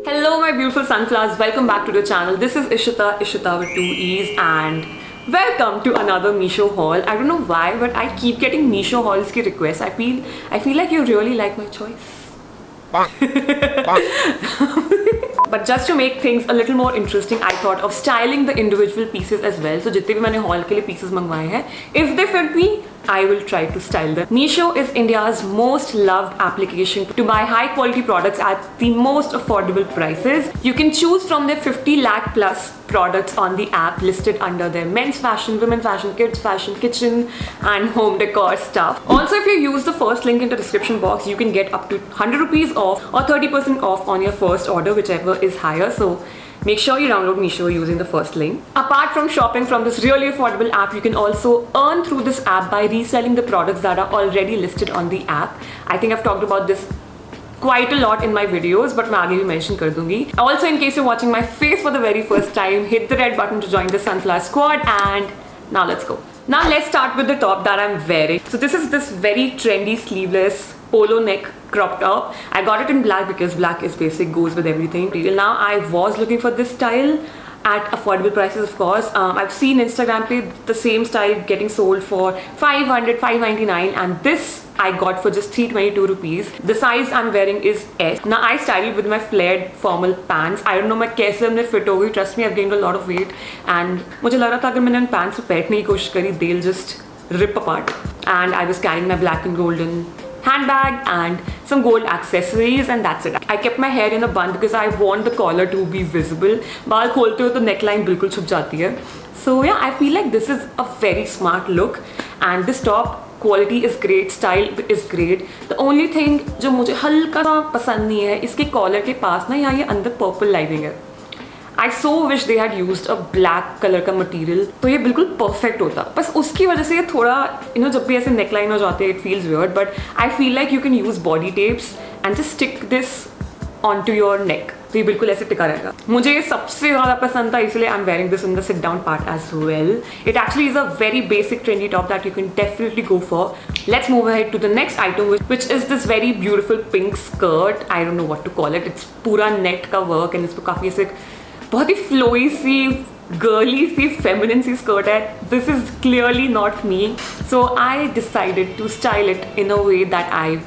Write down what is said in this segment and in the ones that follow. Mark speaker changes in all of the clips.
Speaker 1: Hello my beautiful sunflowers, welcome back to the channel. This is Ishita with 2 E's and welcome to another Meesho haul. I don't know why but I keep getting Meesho hauls ki requests. I feel like you really like my choice. But just to make things a little more interesting, I thought of styling the individual pieces as well. So जितने भी मैंने haul के लिए pieces मंगवाए हैं, if they fit me, I will try to style them. Meesho is India's most loved application to buy high quality products at the most affordable prices. You can choose from their 50 lakh plus products on the app listed under their men's fashion, women's fashion, kids fashion, kitchen and home decor stuff. Also, if you use the first link in the description box, you can get up to 100 rupees off or 30% off on your first order, whichever is higher. So make sure you download Meesho using the first link. Apart from shopping from this really affordable app, you can also earn through this app by reselling the products that are already listed on the app. I think I've talked about this quite a lot in my videos, but मैं आगे भी mention कर दूंगी. Also, in case you're watching my face for the very first time, hit the red button to join the Sunflower Squad, and now let's go. Now let's start with the top that I'm wearing. So this is this very trendy sleeveless polo neck crop top. I got it in black because black is basic, goes with everything. Till now I was looking for this style at affordable prices, of course. I've seen Instagram pe the same style getting sold for 500, 599 and this I got for just 322 rupees. The size I'm wearing is S. Now I styled it with my flared formal pants. I don't know मैं कैसे हमने fit हो गई. Trust me, I've gained a lot of weight and मुझे लग रहा था अगर मैंने उन pants पे बैठने की कोशिश करी, they'll just rip apart. And I was carrying my black and golden handbag and some gold accessories and that's it. I kept my hair in a bun because I want the collar to be visible. बाल खोलते हो तो neckline बिल्कुल छुप जाती है. So yeah, I feel like this is a very smart look and this top quality is great, style is great. The only thing जो मुझे हल्का सा पसंद नहीं है, इसके collar के पास ना यहाँ ये अंदर purple lining है. I so wish they had used a black color का material, तो ये बिल्कुल perfect होता. बस उसकी वजह से ये थोड़ा जब भी ऐसे neckline हो जाते हैं, it feels weird. But I feel like you can use body tapes and just stick this onto your neck. तो ये बिल्कुल ऐसे टिका रहेगा. मुझे ये सबसे ज़्यादा पसंद था, इसलिए I'm wearing this in the sit down part as well. It actually is a very basic trendy top that you can definitely go for. Let's move ahead to the next item, which is this very beautiful pink skirt. I don't know what to call it. It's पूरा net का work and इस पर काफ़ी ऐसे बहुत ही flowy सी girly सी फेमिनिन सी स्कर्ट है. This is clearly not me, so I decided to style it in a way that I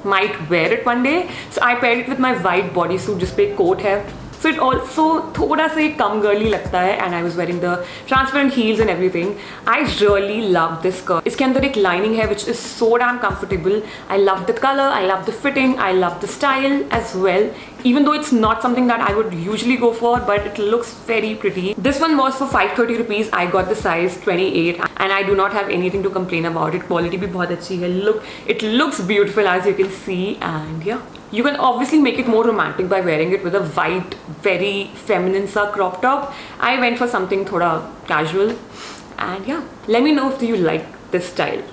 Speaker 1: might wear it one day. So I pair it with my white body suit जिस पे एक coat है. So it also थोड़ा सा कम girly लगता है and I was wearing the transparent heels and everything. I really love this skirt. इसके अंदर एक lining है which is so damn comfortable. I love the color, I love the fitting, I love the style as well. Even though it's not something that I would usually go for, but it looks very pretty. This one was for 530 rupees. I got the size 28 and I do not have anything to complain about it. Quality भी बहुत अच्छी है. It looks beautiful as you can see and yeah. You can obviously make it more romantic by wearing it with a white, very feminine sa crop top. I went for something thoda casual and yeah, let me know if you like this style.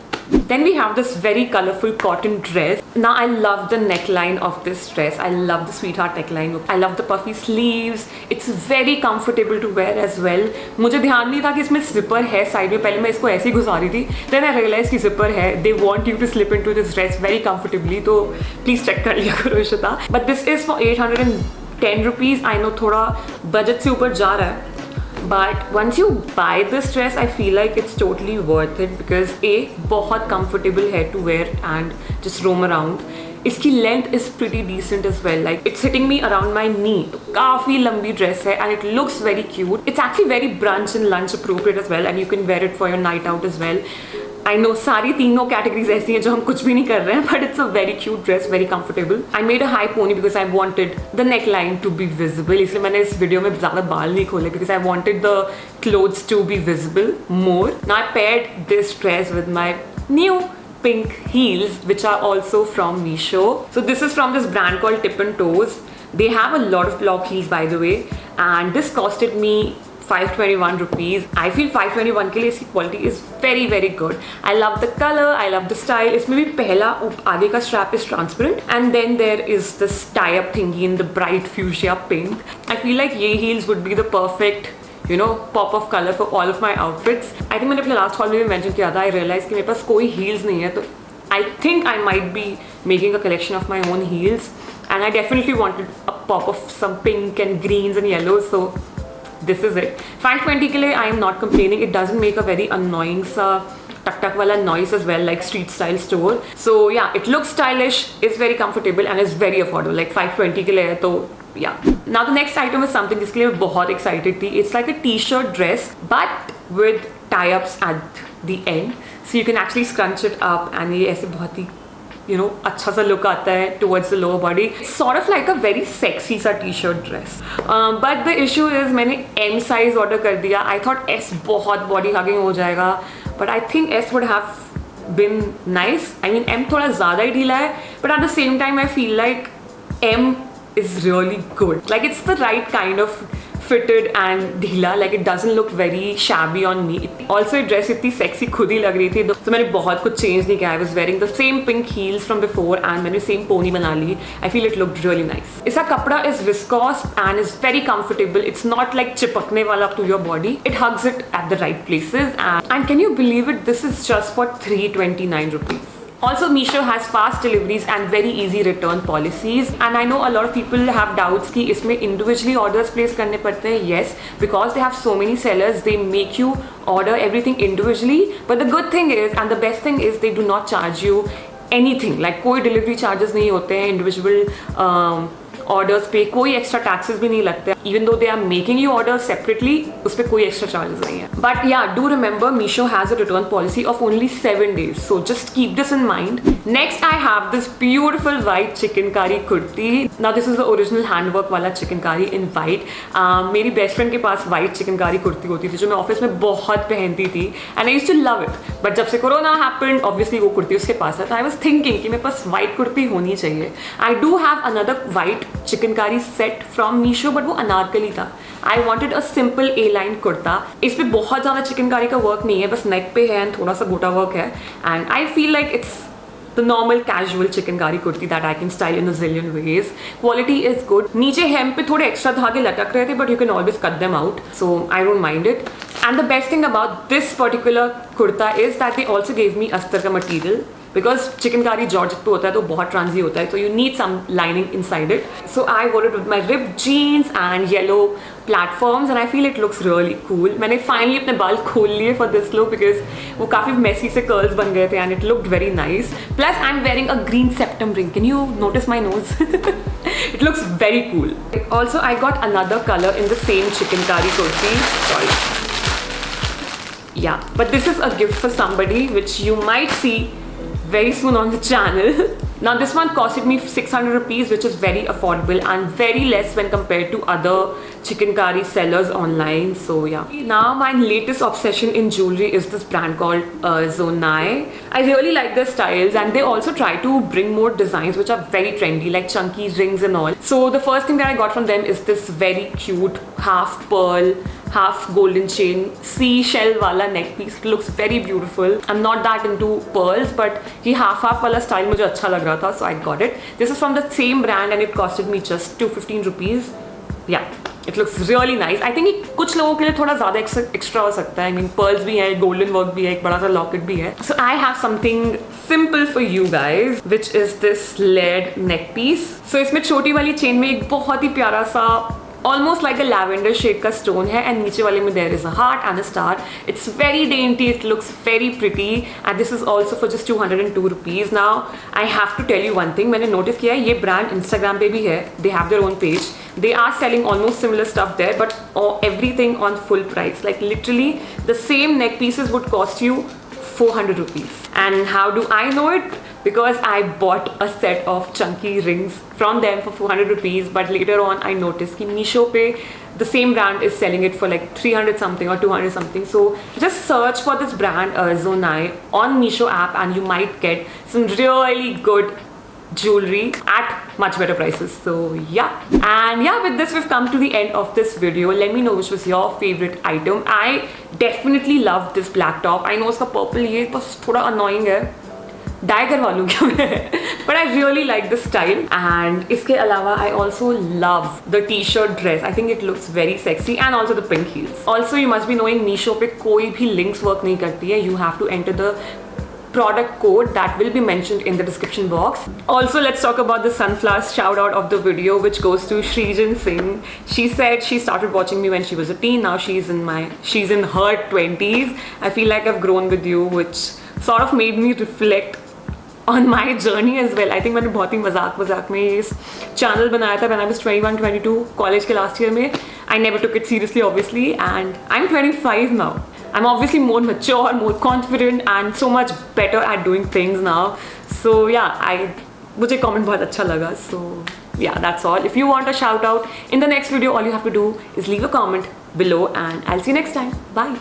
Speaker 1: Then we have this very colorful cotton dress. Now I love the neckline of this dress. I love the sweetheart neckline. I love the puffy sleeves. It's very comfortable to wear as well. मुझे ध्यान नहीं था कि इसमें zipper है side में. पहले मैं इसको ऐसे ही घुसा रही थी. Then I realized कि zipper है. They want you to slip into this dress very comfortably. तो please check कर लिया करो Ishita. But this is for 810 rupees. I know थोड़ा budget से ऊपर जा रहा है. But once you buy this dress, I feel like it's totally worth it because A, बहुत comfortable है to wear and just roam around. इसकी length is pretty decent as well. Like it's hitting me around my knee. तो काफ़ी लंबी dress है and it looks very cute. It's actually very brunch and lunch appropriate as well and you can wear it for your night out as well. I know सारी तीनों categories ऐसी हैं जो हम कुछ भी नहीं कर रहे हैं, but it's a very cute dress, very comfortable. I made a high pony because I wanted the neckline to be visible. इसलिए मैंने इस वीडियो में ज़्यादा बाल नहीं खोले because I wanted the clothes to be visible more. Now I paired this dress with my new pink heels, which are also from Meesho. So this is from this brand called Tip and Toes. They have a lot of block heels by the way, and this costed me 521 rupees. I feel 521 के लिए इसकी quality is very good. I love the color, I love the style. इसमें भी पहला आगे का strap is transparent and then there is this tie-up thingy in the bright fuchsia pink. I feel like ये heels would be the perfect pop of color for all of my outfits. I think मैंने अपने last haul में भी mention किया था. I realized कि मेरे पास कोई heels नहीं है तो I think I might be making a collection of my own heels, and I definitely wanted a pop of some pink and greens and yellows, so this is it. 520 के लिए I am not complaining. It doesn't make a very annoying सा टक टक वाला noise as well, like street style store. So yeah, it looks stylish, is very comfortable and is very affordable. Like 520 के लिए है तो yeah. Now the next item is something जिसके लिए मैं बहुत excited थी. It's like a t-shirt dress but with tie-ups at the end, so you can actually scrunch it up and ये ऐसे बहुत ही अच्छा सा लुक आता है towards the lower body. It's sort of like a very sexy सा t-shirt dress. But the issue is मैंने M size order कर दिया. I thought S बहुत body hugging हो जाएगा, but I think S would have been nice. I mean M थोड़ा ज़्यादा ही ढीला है, but at the same time I feel like M is really good. Like it's the right kind of fitted and ढीला, like it doesn't look very shabby on me. Also ये dress इतनी sexy खुद ही लग रही थी, तो मैंने बहुत कुछ change नहीं किया. I was wearing the same pink heels from before and मैंने same pony बना ली. I feel it looked really nice. इसका कपड़ा is viscose and is very comfortable. It's not like चिपकने वाला to your body. It hugs it at the right places, and can you believe it? This is just for 329 rupees. Also, Meesho has fast deliveries and very easy return policies. And I know a lot of people have doubts कि इसमें individually orders place करने पड़ते हैं. Yes, because they have so many sellers, they make you order everything individually. But the good thing is, and the best thing is, they do not charge you anything. Like कोई delivery charges नहीं होते हैं individual orders पे, कोई extra taxes भी नहीं लगते. Even though they are making you order separately, उस पे कोई extra charges नहीं है. But yeah, do remember Meesho has a return policy of only 7 days. So just keep this in mind. Next, I have this beautiful white chikankari kurti. Now this is the original handwork वाला chikankari in white. मेरी best friend के पास white chikankari kurti होती थी जो मैं office में बहुत पहनती थी, and I used to love it. But जब से कोरोना happened, obviously वो कुर्ती उसके पास है, तो I was thinking कि मेरे पास white कुर्ती होनी चाहिए. I do have another white chikankari set from Meesho, but वो अनारकली था. I wanted a simple A line kurta. इस पर बहुत ज़्यादा चिकनकारी का वर्क नहीं है, बस नेक पे है एंड थोड़ा सा गोटा वर्क है. And I feel like it's the normal casual chikankari kurti that I can style in a zillion ways. Quality is good. नीचे हेम पे थोड़े एक्स्ट्रा धागे लटक रहे थे, but you can always cut them out, so I don't mind it. And the best thing about this particular kurta is that they also gave me अस्तर का material, because chikankari georgette पे होता है तो बहुत ट्रांजी होता है, तो you need some lining inside it. So I wore it with my ripped jeans and yellow platforms and I feel it looks really cool. मैंने finally अपने बाल खोल लिए for this look because वो काफ़ी messy से curls बन गए थे and it looked very nice. Plus I'm wearing a green septum ring. Can you notice my nose? It looks very cool. Also I got another color in the same chikankari kurti. Sorry. Yeah, but this is a gift for somebody which you might see very soon on the channel. Now this one costed me 600 rupees, which is very affordable and very less when compared to other chikankari sellers online. So yeah. Now my latest obsession in jewelry is this brand called Zonai. I really like their styles and they also try to bring more designs which are very trendy, like chunky rings and all. So the first thing that I got from them is this very cute half pearl, half golden chain seashell wala neck piece. It looks very beautiful. I'm not that into pearls, but ये half वाला style मुझे अच्छा लग रहा था, so I got it. This is from the same brand and it costed me just 215 rupees. Yeah, it looks really nice. I think ये कुछ लोगों के लिए थोड़ा ज़्यादा एक्स्ट्रा हो सकता है. I mean pearls भी है, golden work भी है, एक बड़ा सा locket भी है. So I have something simple for you guys, which is this layered neck piece. So इसमें छोटी वाली चेन में एक बहुत ही प्यारा सा almost like a lavender shade का stone है and नीचे वाले में there is a heart and a star. It's very dainty, it looks very pretty and this is also for just 202 rupees. Now I have to tell you one thing, मैंने notice किया है ये brand Instagram पे भी है, they have their own page. They are selling almost similar stuff there, but everything on full price. Like literally the same neck pieces would cost you 400 rupees. And how do I know it? Because I bought a set of chunky rings from them for 400 rupees, but later on I noticed कि Meesho पे the same brand is selling it for like 300 something or 200 something. So just search for this brand Zonai on Meesho app and you might get some really good jewelry at much better prices. So yeah, and yeah, with this we've come to the end of this video. Let me know which was your favorite item. I definitely love this black top. I know उसका purple ये बस थोड़ा annoying है, die करवा लूँ क्या मैं, but I really like the style. And इसके अलावा I also love the T shirt dress. I think it looks very sexy and also the pink heels. Also you must be knowing Meesho पे कोई भी links work नहीं करती है. You have to enter the product code that will be mentioned in the description box. Also, let's talk about the sunflower shout out of the video, which goes to Shrijan Singh. She said she started watching me when she was a teen. Now she's in her 20s. I feel like I've grown with you, which sort of made me reflect on my journey as well. I think मैंने बहुत ही मजाक में ये channel बनाया था when I was 21, 22, college के last year में. I never took it seriously obviously, and I'm 25 now. I'm obviously more mature, more confident, and so much better at doing things now. So yeah, मुझे comment बहुत अच्छा लगा. So yeah, that's all. If you want a shout out in the next video, all you have to do is leave a comment below, and I'll see you next time. Bye.